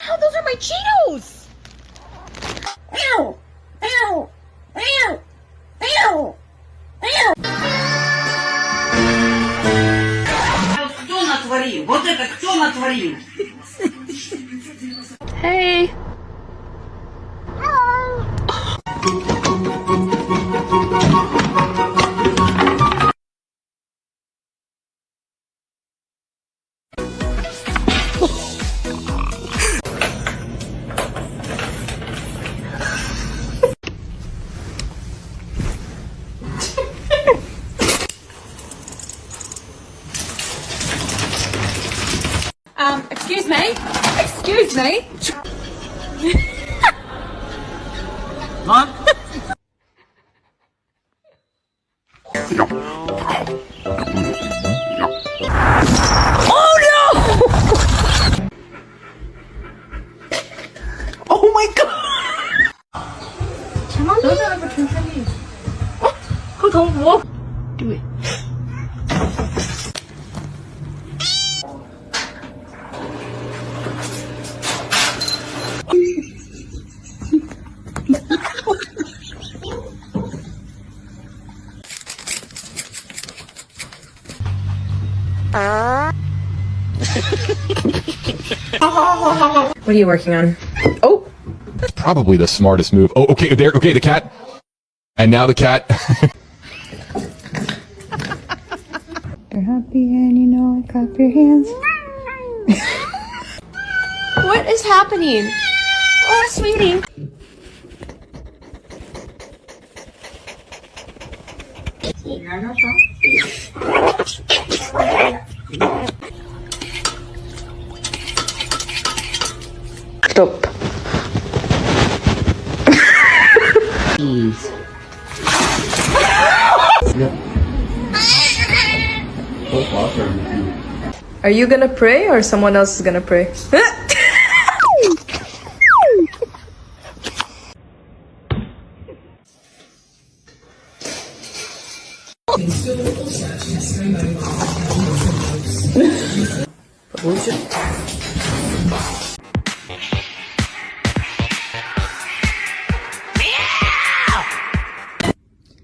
hell? Those are my Cheetos! Ow! Ow! Ow! Ow! Ow! Кто натворил? Вот это кто натворил? Hey! Excuse me? Excuse me? What? Oh no! Oh my god! Do it. What are you working on? Oh! Probably the smartest move. Oh, okay, there. Okay, the cat. And now the cat. You're happy and you know it, clap your hands. What is happening? Oh, sweetie. Stop. Are you gonna pray or someone else is gonna pray?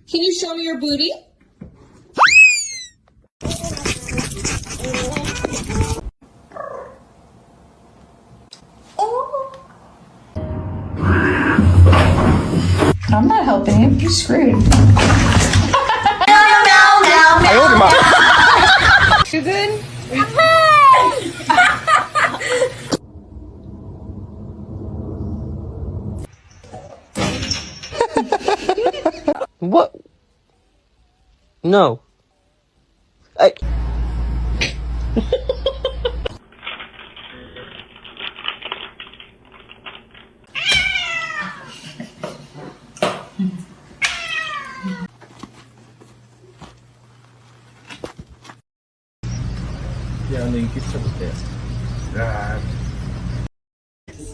Can you show me your booty? I'm not helping you. You're screwed. You good? What? No.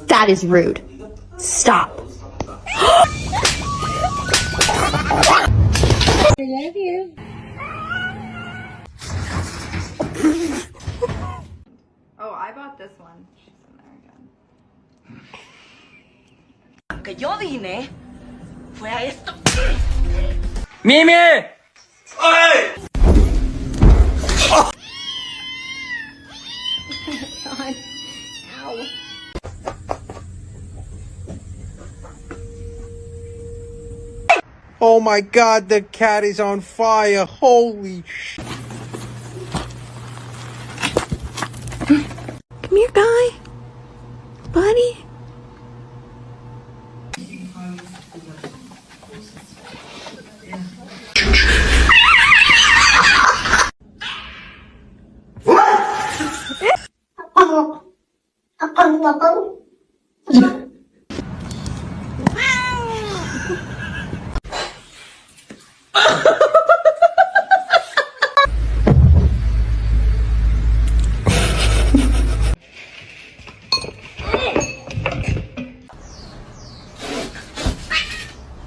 That is rude. Stop. I love you. Oh, I bought this one. She's in there again. Que yo vine fue a esto. ¡Mimi! ¡Ay! Oh my god, the cat is on fire. Holy sh... Come here, guy. Buddy.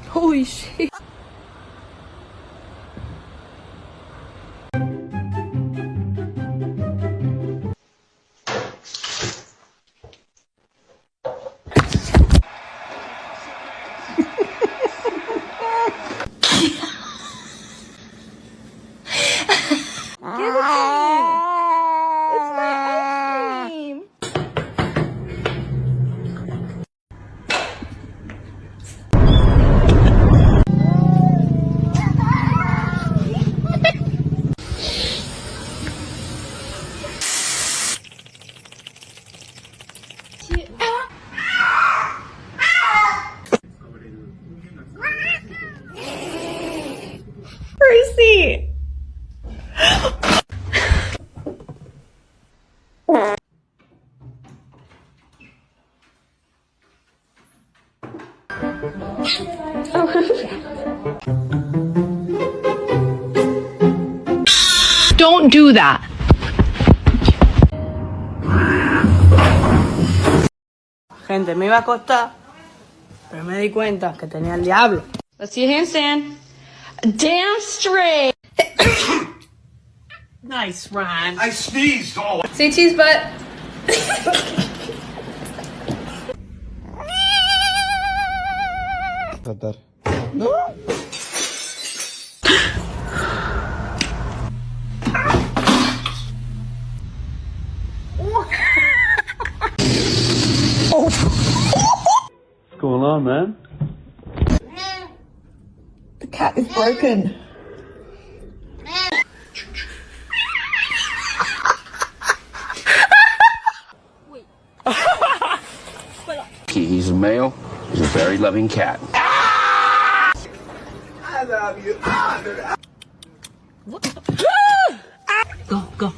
Holy shit. Don't do that. Gente, me iba a acostar, pero me di cuenta que tenía el diablo. Let's see a handstand. Damn straight. Nice, Ron. I sneezed all. Say cheese butt. What's going on, man? The cat is broken. He's a male. He's a very loving cat. I love you. Go, go.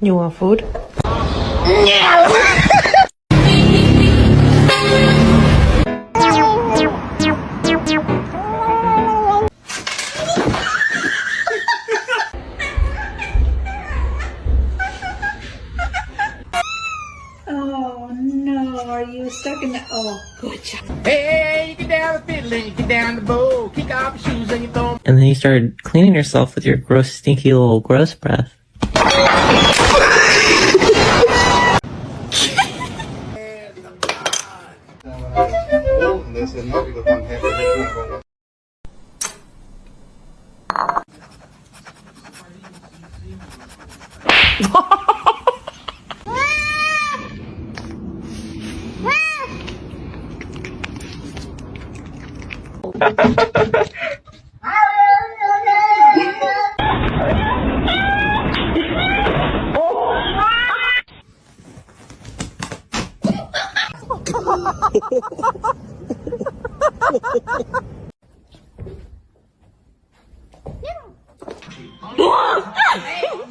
You want food? Oh no, are you stuck in the... Oh, good job. Hey, you get down the fiddle and you get down the bow. Kick off your shoes and you throw 'em. And then you started cleaning yourself with your gross, stinky little gross breath.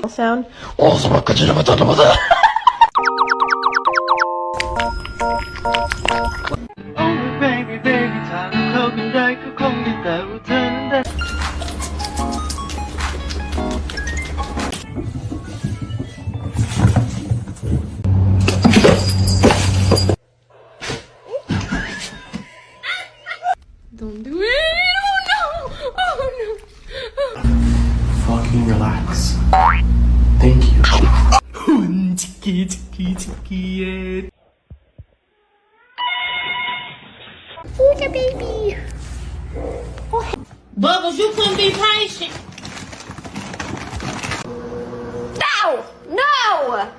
Sound. Don't do it. Oh no. Oh no. Fucking relax. Thank you. Look at baby. Bubbles, you couldn't be patient. No. No.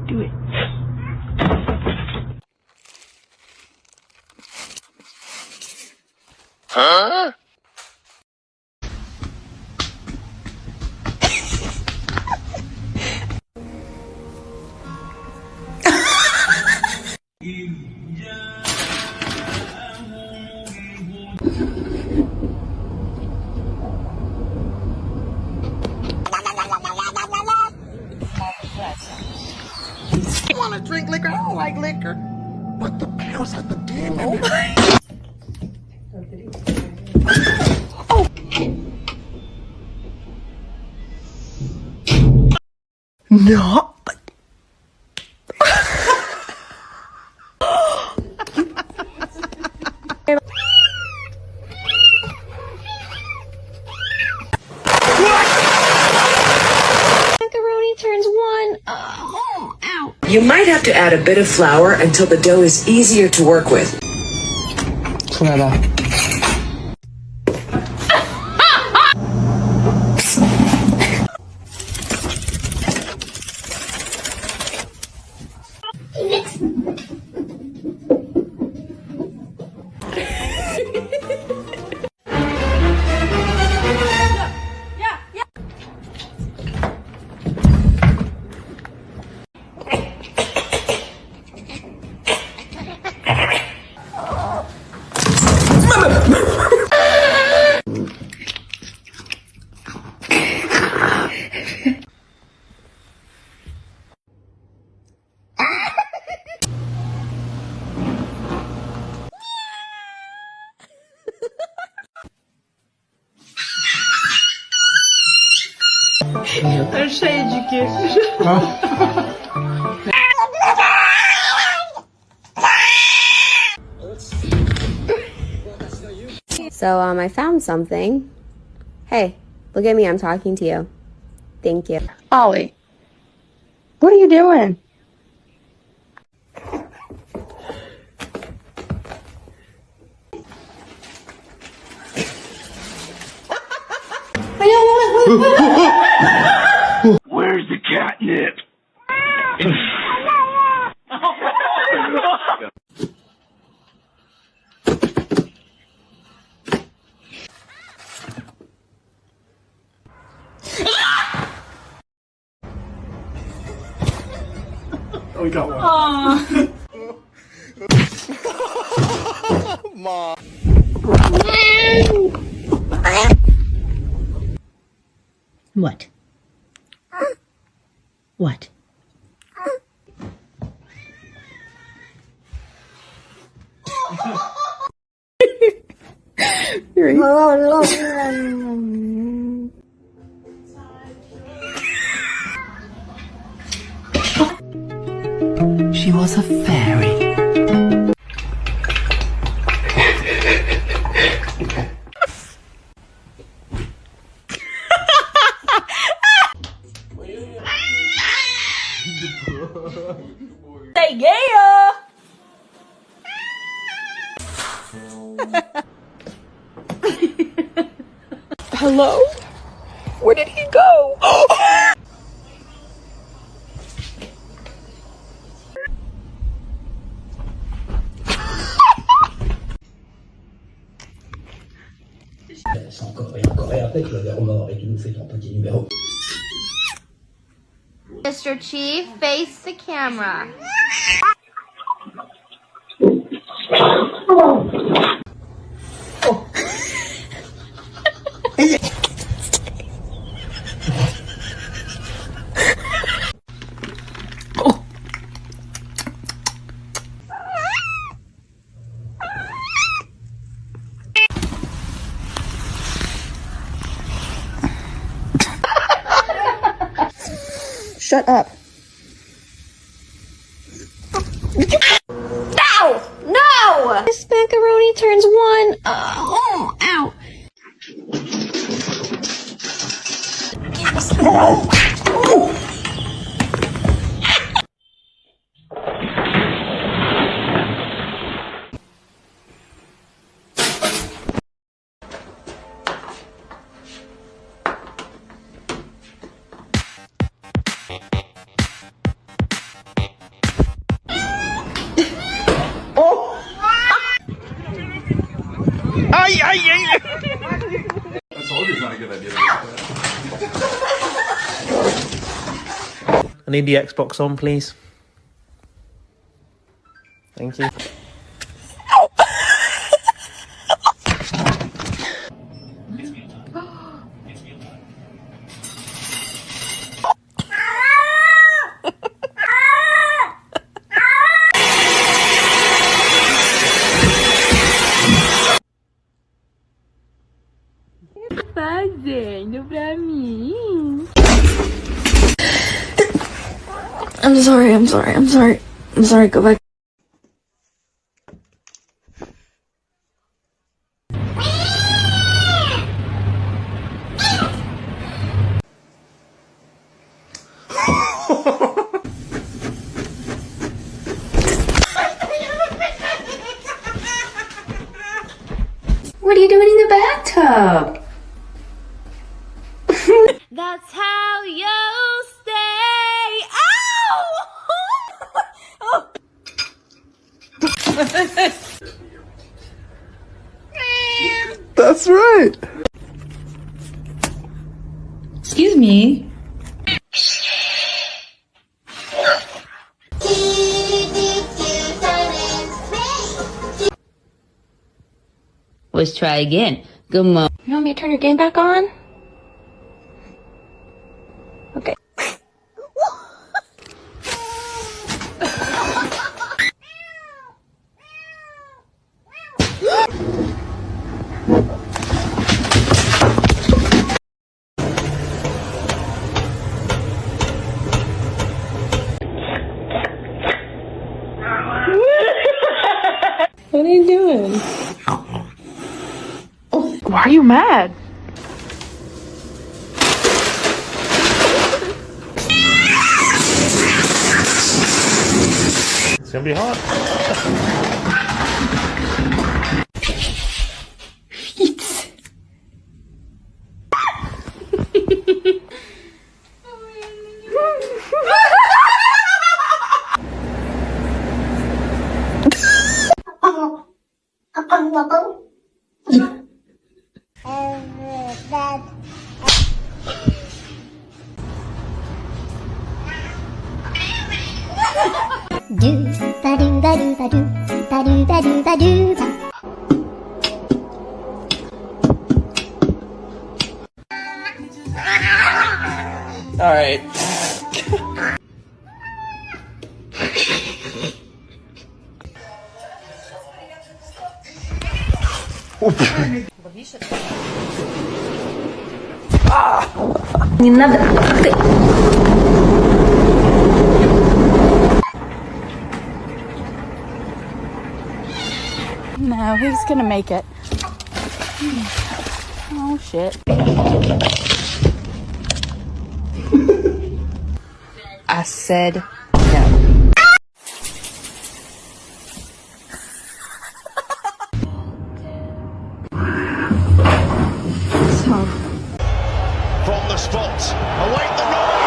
Do it. Huh? I want to drink liquor. I don't like liquor. But the pills have the demon. Oh. No. You might have to add a bit of flour until the dough is easier to work with. Clever. So, I found something. Hey, look at me, I'm talking to you. Thank you. Ollie, what are you doing? Where's the catnip? We got one. Mom. What? What? She was a fairy. Say yeah. Hello? Where did he go? Encore et encore, et après tu vas vers mort et tu nous fais ton petit numéro. Mr. Chief, face the camera. Shut up. No! No! This macaroni turns one. Ow. I told you it's not a good idea. I need the Xbox on, please. Thank you. Fazendo pra mim. I'm sorry, go back. What are you doing in the bathtub? That's how you stay. Ow! That's right. Excuse me. Let's try again. Good morning. You want me to turn your game back on? Okay. What are you doing? Why are you mad? It's gonna be hot. All right. Не надо. No, he's gonna make it. Oh shit. I said no. From the spot, await the noise.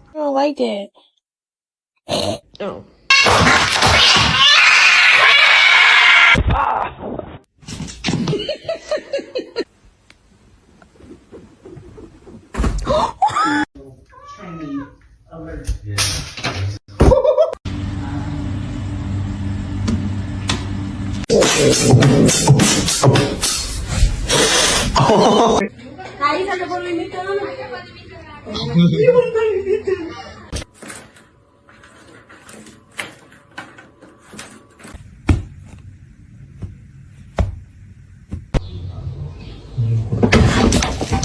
I don't like it. Oh. Ahí sale por mi micrófono.